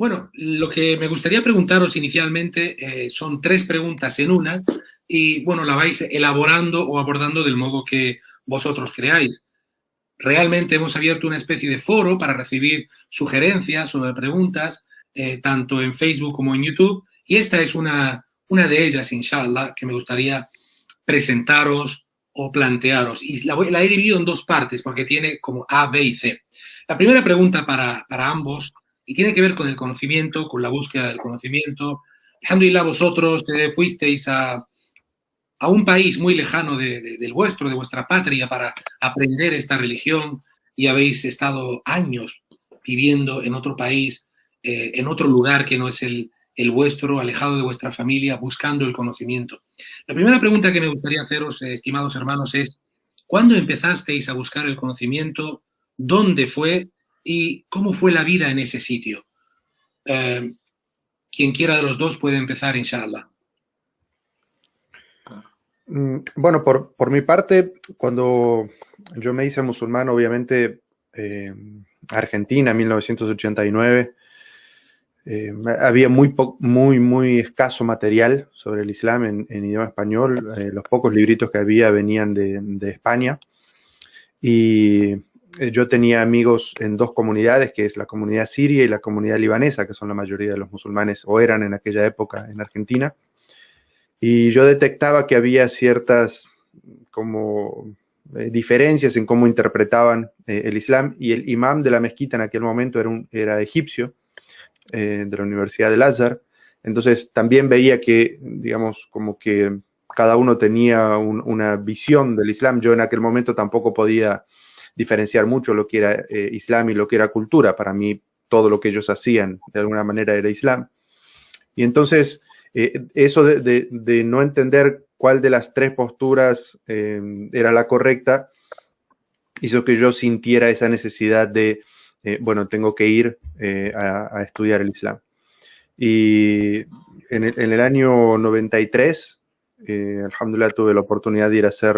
Bueno, lo que me gustaría preguntaros inicialmente son tres preguntas en una y, bueno, la vais elaborando o abordando del modo que vosotros creáis. Realmente hemos abierto una especie de foro para recibir sugerencias o preguntas, tanto en Facebook como en YouTube, y esta es una de ellas, inshallah, que me gustaría presentaros o plantearos. Y la he dividido en dos partes porque tiene como A, B y C. La primera pregunta para ambos, y tiene que ver con el conocimiento, con la búsqueda del conocimiento. Alhamdulillah, vosotros fuisteis a un país muy lejano del vuestro, de vuestra patria, para aprender esta religión y habéis estado años viviendo en otro país, en otro lugar que no es el vuestro, alejado de vuestra familia, buscando el conocimiento. La primera pregunta que me gustaría haceros, estimados hermanos, es, ¿cuándo empezasteis a buscar el conocimiento? ¿Dónde fue? ¿Y cómo fue la vida en ese sitio? Eh, Quien quiera de los dos puede empezar, inshallah. Bueno, por mi parte, cuando yo me hice musulmán, obviamente, eh, Argentina, 1989, había muy escaso material sobre el Islam en idioma español. Los pocos libritos que había venían de España. Y yo tenía amigos en dos comunidades, que es la comunidad siria y la comunidad libanesa, que son la mayoría de los musulmanes, o eran en aquella época en Argentina. Y yo detectaba que había ciertas como diferencias en cómo interpretaban el Islam, y el imam de la mezquita en aquel momento era egipcio, de la Universidad del Azhar. Entonces también veía que, digamos, como que cada uno tenía una visión del Islam. Yo en aquel momento tampoco podía diferenciar mucho lo que era Islam y lo que era cultura. Para mí todo lo que ellos hacían de alguna manera era Islam. Y entonces eso de no entender cuál de las tres posturas era la correcta hizo que yo sintiera esa necesidad de, bueno, tengo que ir a estudiar el Islam. Y en el año 93, alhamdulillah, tuve la oportunidad de ir a hacer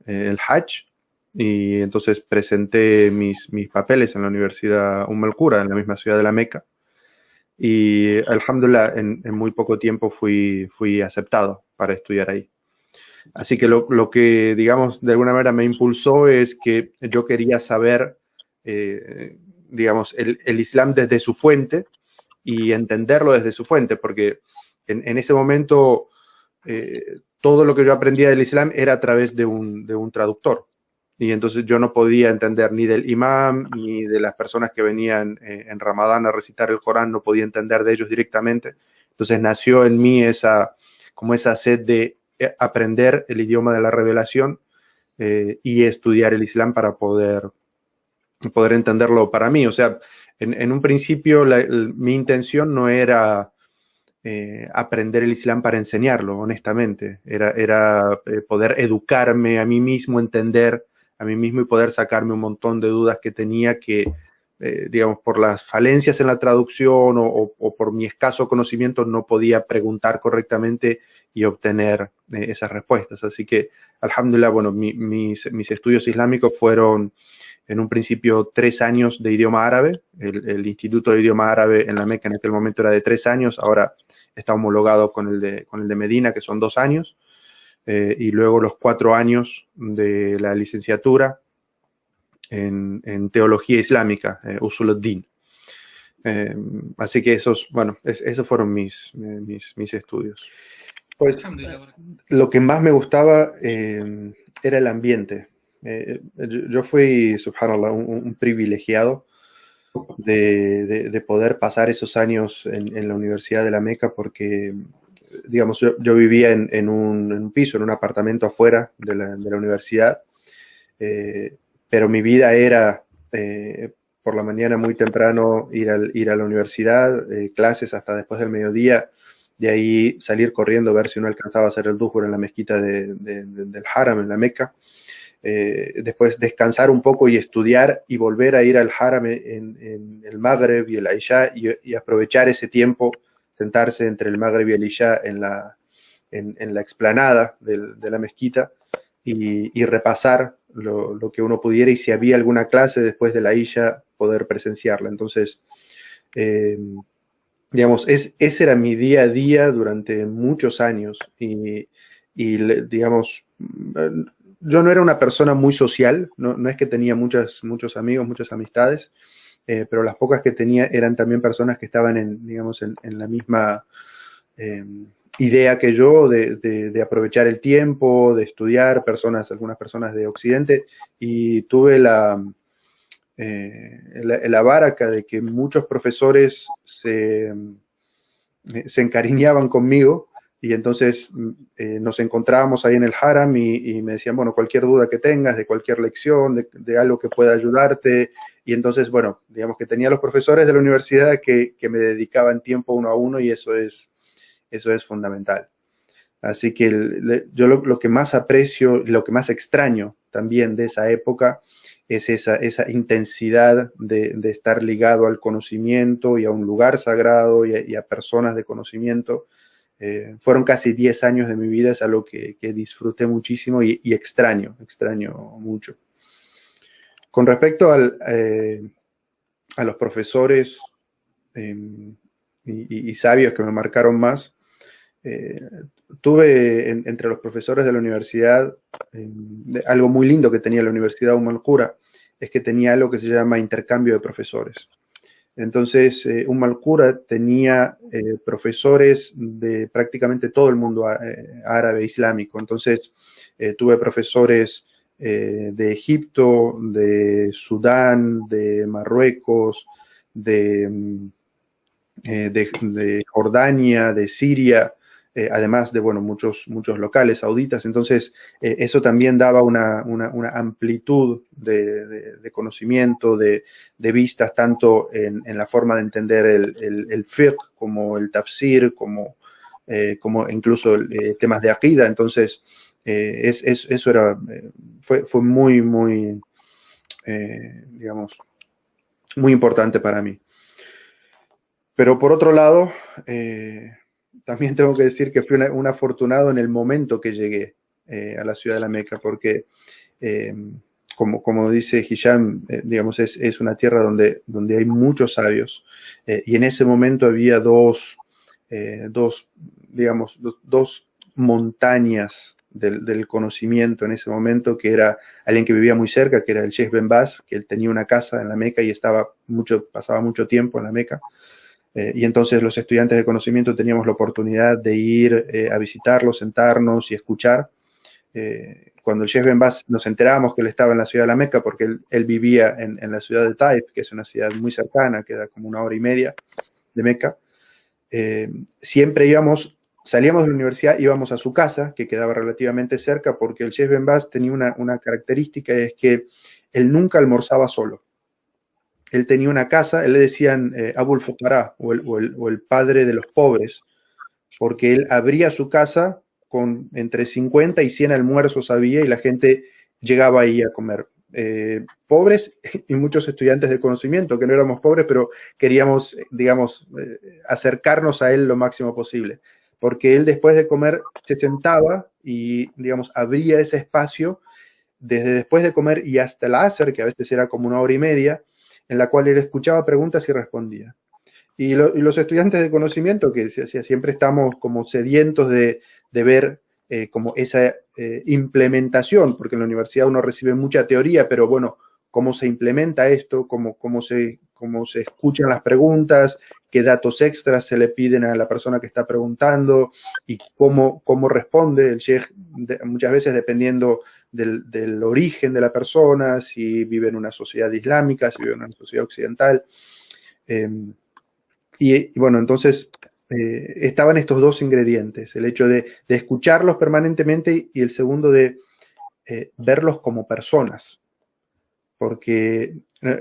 el Hajj, y entonces presenté mis papeles en la Universidad Al Qura, en la misma ciudad de la Meca, y alhamdulillah, en muy poco tiempo fui aceptado para estudiar ahí. Así que lo que, digamos, de alguna manera me impulsó es que yo quería saber, digamos, el Islam desde su fuente y entenderlo desde su fuente, porque en ese momento todo lo que yo aprendía del Islam era a través de un traductor. Y entonces yo no podía entender ni del imam, ni de las personas que venían en Ramadán a recitar el Corán, no podía entender de ellos directamente. Entonces nació en mí esa sed de aprender el idioma de la revelación y estudiar el Islam para poder entenderlo para mí. O sea, en un principio mi intención no era aprender el Islam para enseñarlo, honestamente. Era poder educarme a mí mismo, entender a mí mismo y poder sacarme un montón de dudas que tenía que, digamos, por las falencias en la traducción o por mi escaso conocimiento no podía preguntar correctamente y obtener esas respuestas. Así que, alhamdulillah, bueno, mis estudios islámicos fueron en un principio 3 años de idioma árabe. El Instituto de Idioma Árabe en la Meca en aquel momento era de 3 años, ahora está homologado con el de Medina, que son 2 años, y luego los 4 años de la licenciatura en Teología Islámica, Usul ad-Din. Así que esos fueron mis estudios. Pues lo que más me gustaba era el ambiente. Yo fui, subhanallah, un privilegiado de poder pasar esos años en la Universidad de la Meca, porque, digamos, yo vivía en un piso, en un apartamento afuera de la universidad, pero mi vida era por la mañana muy temprano ir a la universidad, clases hasta después del mediodía, de ahí salir corriendo a ver si uno alcanzaba a hacer el duhur en la mezquita del Haram, en la Meca. Después descansar un poco y estudiar y volver a ir al Haram en el Maghreb y el Isha y aprovechar ese tiempo, sentarse entre el Maghreb y el Isha en la explanada de la mezquita y repasar lo que uno pudiera, y si había alguna clase después de la Isha poder presenciarla. Entonces Eh, digamos, ese era mi día a día durante muchos años digamos, yo no era una persona muy social, no es que tenía muchos amigos, muchas amistades, pero las pocas que tenía eran también personas que estaban digamos, en la misma eh, idea que yo de aprovechar el tiempo, de estudiar, algunas personas de Occidente, y tuve la baraka de que muchos profesores se encariñaban conmigo y entonces nos encontrábamos ahí en el Haram y me decían, bueno, cualquier duda que tengas de cualquier lección, de algo que pueda ayudarte. Y entonces, bueno, digamos que tenía los profesores de la universidad que me dedicaban tiempo uno a uno y eso es fundamental. Así que yo lo que más aprecio, lo que más extraño también de esa época es esa intensidad de estar ligado al conocimiento y a un lugar sagrado y a personas de conocimiento. Fueron casi 10 años de mi vida, es algo que disfruté muchísimo y extraño mucho. Con respecto a los profesores y sabios que me marcaron más, tuve entre los profesores de la universidad algo muy lindo que tenía la Universidad Al-Qura, es que tenía algo que se llama intercambio de profesores. Entonces, Al-Qura tenía profesores de prácticamente todo el mundo árabe islámico. Entonces, tuve profesores de Egipto, de Sudán, de Marruecos, de Jordania, de Siria, además de, bueno, muchos locales sauditas. Entonces, eso también daba una amplitud de conocimiento, de vistas, tanto en la forma de entender el fiqh, como el tafsir, como incluso temas de aqida. Entonces, eso fue muy, digamos, muy importante para mí. Pero por otro lado, también tengo que decir que fui un afortunado en el momento que llegué a la ciudad de la Meca, porque como dice Hisham, digamos, es una tierra donde hay muchos sabios, y en ese momento había dos montañas del conocimiento en ese momento, que era alguien que vivía muy cerca, que era el Sheikh Ben Baz, que él tenía una casa en la Meca y pasaba mucho tiempo en la Meca. Y entonces los estudiantes de conocimiento teníamos la oportunidad de ir a visitarlo, sentarnos y escuchar. Cuando el Sheikh Ben Baz nos enterábamos que él estaba en la ciudad de la Meca, porque él vivía en la ciudad de Taif, que es una ciudad muy cercana, queda como 1 hora y media de Meca. Siempre salíamos de la universidad, íbamos a su casa, que quedaba relativamente cerca, porque el Sheikh Ben Baz tenía una característica, es que él nunca almorzaba solo. Él tenía una casa, él le decían Abul Fuqara, o el padre de los pobres, porque él abría su casa con entre 50 y 100 almuerzos había y la gente llegaba ahí a comer. Pobres y muchos estudiantes de conocimiento, que no éramos pobres, pero queríamos, digamos, acercarnos a él lo máximo posible, porque él después de comer se sentaba y, digamos, abría ese espacio desde después de comer y hasta el Asr, que a veces era como 1 hora y media, en la cual él escuchaba preguntas y respondía. Y los estudiantes de conocimiento, que siempre estamos como sedientos de ver como esa implementación, porque en la universidad uno recibe mucha teoría, pero bueno, cómo se implementa esto, cómo se escuchan las preguntas, qué datos extras se le piden a la persona que está preguntando y cómo responde el sheikh, muchas veces dependiendo del origen de la persona, si vive en una sociedad islámica, si vive en una sociedad occidental. Y bueno, entonces estaban estos dos ingredientes, el hecho de escucharlos permanentemente y el segundo de verlos como personas, porque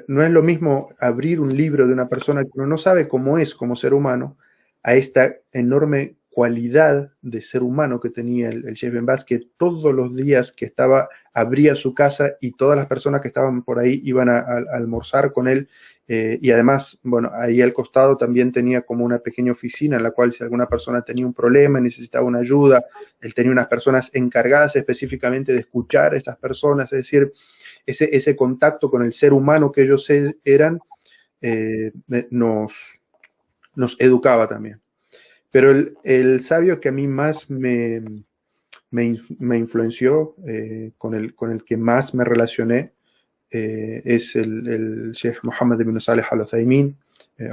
no es lo mismo abrir un libro de una persona que uno no sabe cómo es como ser humano, a esta enorme cualidad de ser humano que tenía el Sheikh Ben Baz, que todos los días que abría su casa y todas las personas que estaban por ahí iban a almorzar con él. Y además, bueno, ahí al costado también tenía como una pequeña oficina en la cual si alguna persona tenía un problema, necesitaba una ayuda, él tenía unas personas encargadas específicamente de escuchar a esas personas, es decir, ese contacto con el ser humano que ellos eran, nos educaba también. Pero el sabio que a mí más me influenció, con el que más me relacioné, es el Sheikh Mohammed ibn Saleh al-Uthaymin,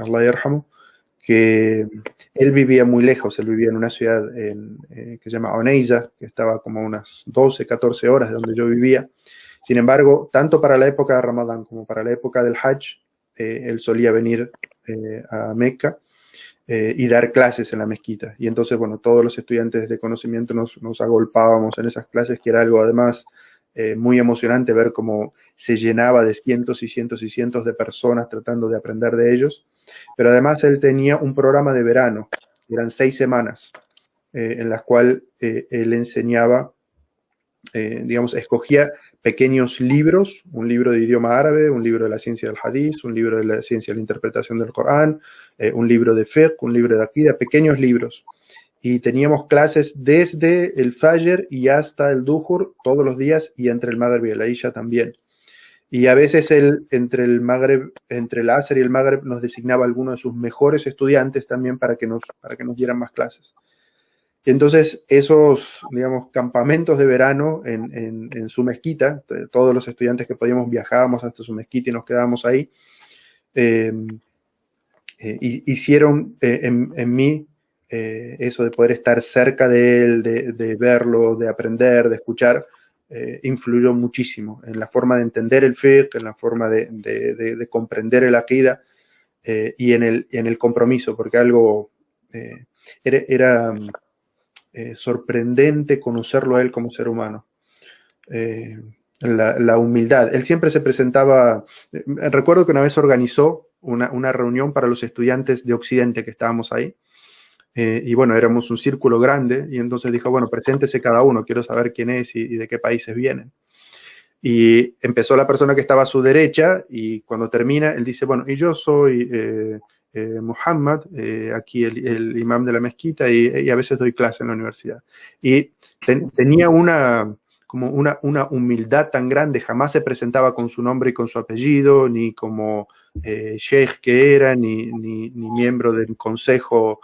Allah yarhamu, que él vivía muy lejos, él vivía en una ciudad que se llama Oneiza, que estaba como a unas 12, 14 horas de donde yo vivía. Sin embargo, tanto para la época de Ramadán como para la época del Hajj, él solía venir a Meca y dar clases en la mezquita. Y entonces, bueno, todos los estudiantes de conocimiento nos agolpábamos en esas clases, que era algo además muy emocionante ver cómo se llenaba de cientos y cientos y cientos de personas tratando de aprender de ellos. Pero además él tenía un programa de verano, eran 6 semanas, en las cuales él enseñaba, digamos, escogía pequeños libros, un libro de idioma árabe, un libro de la ciencia del hadith, un libro de la ciencia de la interpretación del Corán, un libro de fiqh, un libro de aqida, pequeños libros. Y teníamos clases desde el Fajr y hasta el Duhur todos los días, y entre el Maghrib y el Isha también. Y a veces él, entre el Asr y el Maghrib, nos designaba algunos de sus mejores estudiantes también para que nos dieran más clases. Y entonces esos, digamos, campamentos de verano en su mezquita, todos los estudiantes que podíamos viajábamos hasta su mezquita y nos quedábamos ahí, hicieron en mí eso de poder estar cerca de él, de verlo, de aprender, de escuchar, influyó muchísimo en la forma de entender el fiqh, en la forma de comprender el aqida, y en el compromiso, porque algo era sorprendente conocerlo a él como ser humano. La humildad. Él siempre se presentaba, recuerdo que una vez organizó una reunión para los estudiantes de Occidente que estábamos ahí, y bueno, éramos un círculo grande, y entonces dijo, bueno, preséntese cada uno, quiero saber quién es y de qué países vienen. Y empezó la persona que estaba a su derecha, y cuando termina, él dice, bueno, y yo soy Muhammad, aquí el imam de la mezquita, y a veces doy clase en la universidad. Y tenía una humildad tan grande, jamás se presentaba con su nombre y con su apellido, ni como sheikh que era, ni miembro del consejo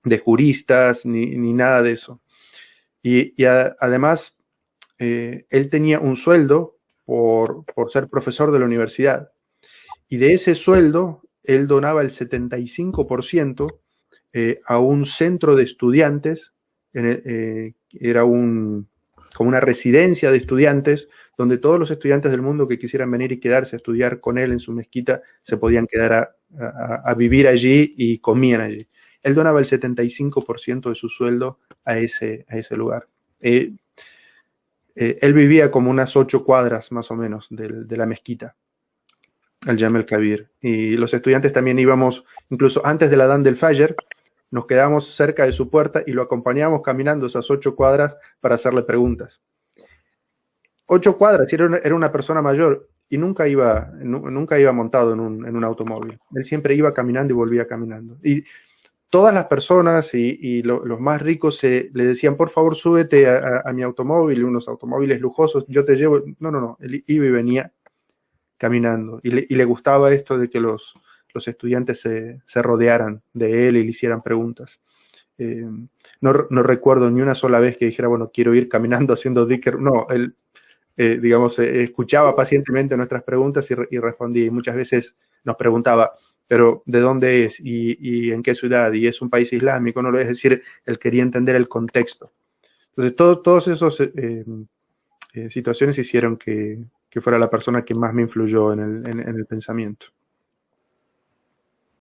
de juristas, ni nada de eso. Y además, él tenía un sueldo por ser profesor de la universidad, y de ese sueldo él donaba el 75% a un centro de estudiantes, era como una residencia de estudiantes, donde todos los estudiantes del mundo que quisieran venir y quedarse a estudiar con él en su mezquita se podían quedar a vivir allí y comían allí. Él donaba el 75% de su sueldo a ese lugar. Él vivía como unas 8 cuadras más o menos de la mezquita, al Jam el-Kabir. Y los estudiantes también íbamos, incluso antes del Adán del Fajr, nos quedamos cerca de su puerta y lo acompañábamos caminando esas 8 cuadras para hacerle preguntas. 8 cuadras, y era una persona mayor, y nunca iba montado en un automóvil. Él siempre iba caminando y volvía caminando. Y todas las personas y los más ricos le decían, por favor, súbete a mi automóvil, unos automóviles lujosos, yo te llevo. No, él iba y venía caminando. Y le gustaba esto de que los estudiantes se rodearan de él y le hicieran preguntas. No recuerdo ni una sola vez que dijera, bueno, quiero ir caminando haciendo dhikr. No, él, digamos, escuchaba pacientemente nuestras preguntas y respondía. Y muchas veces nos preguntaba, pero ¿de dónde es? ¿Y en qué ciudad? ¿Y es un país islámico? No, es decir, él quería entender el contexto. Entonces, todos esos situaciones hicieron que fuera la persona que más me influyó en el pensamiento.